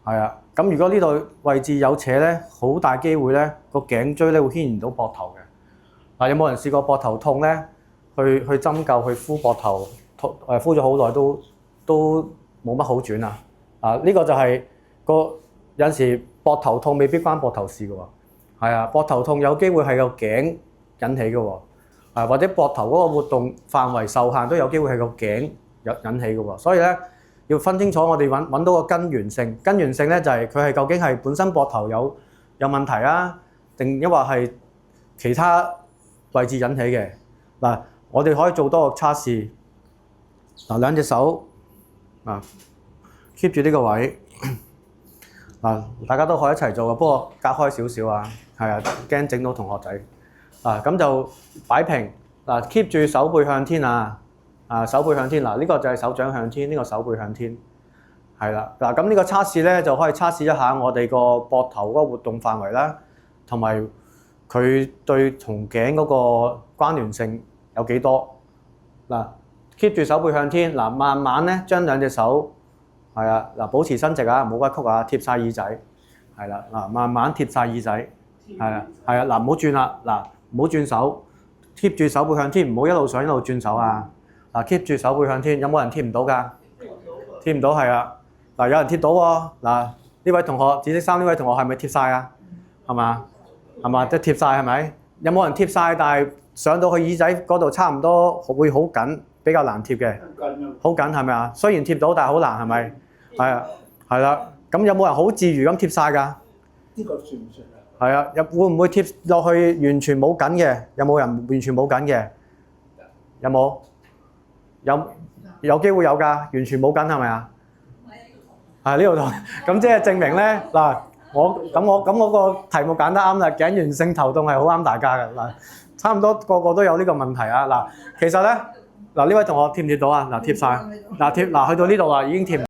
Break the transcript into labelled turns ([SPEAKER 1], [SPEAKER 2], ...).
[SPEAKER 1] 係啊。咁如果呢度位置有扯咧，好大機會咧個頸椎咧會牽連到膊頭嘅。嗱，有冇人試過膊頭痛咧？去針灸去敷膊頭，敷咗好耐都冇乜好轉啊！呢個就係有陣時膊頭痛未必關膊頭事嘅喎。係啊，膊頭痛有機會係個頸引起嘅喎。或者膊頭嗰個活動範圍受限都有機會係個頸引起嘅喎。所以咧要分清楚，我哋揾到個根源性。根源性咧就係佢係究竟係本身膊頭有問題啊，定抑或係其他位置引起嘅嗱？我哋可以做多個測試嗱，兩隻手keep 住呢個位嗱，大家都可以一齊做嘅，不過隔開少少啊，係啊，驚整到同學仔咁就擺平嗱，keep 住手背向天手背向天嗱，呢個就係手掌向天，呢個手背向天係啦嗱，咁呢個測試咧就可以測試一下我哋個膊頭嗰個活動範圍啦，同埋佢對同頸嗰個關聯性有幾多嗱？keep 住手背向天嗱，慢慢咧將兩隻手係啊嗱，保持伸直啊，唔好屈曲啊，貼晒耳仔係啦嗱，慢慢貼晒耳仔係啊嗱，唔好轉啦嗱，唔好轉手 ，keep 住手背向天，唔好一路上一路轉手啊嗱，keep 住手背向天，有冇人貼唔到㗎？貼唔到係啊嗱，有人貼到喎嗱，呢位同學紫色衫呢位同學係咪貼晒啊？係嘛？即係貼晒係咪？有冇人貼晒？但係上到去耳仔嗰度差唔多會好緊，比較難貼嘅。好緊係咪啊？雖然貼到，但係好難係咪？係啊，係啦。咁有冇人好自如咁貼晒㗎？
[SPEAKER 2] 呢個算唔算啊？
[SPEAKER 1] 係啊，會唔會貼落去完全冇緊嘅？有冇人完全冇緊嘅？有冇？有機會有㗎，完全冇緊係咪啊？係呢度同，咁即係證明咧嗱。我個題目揀得啱啦，頸源性頭痛係好啱大家嘅嗱，差唔多個個都有呢個問題啊嗱，其實咧嗱呢位同學貼唔貼到啊嗱貼晒嗱去到呢度啦已經貼。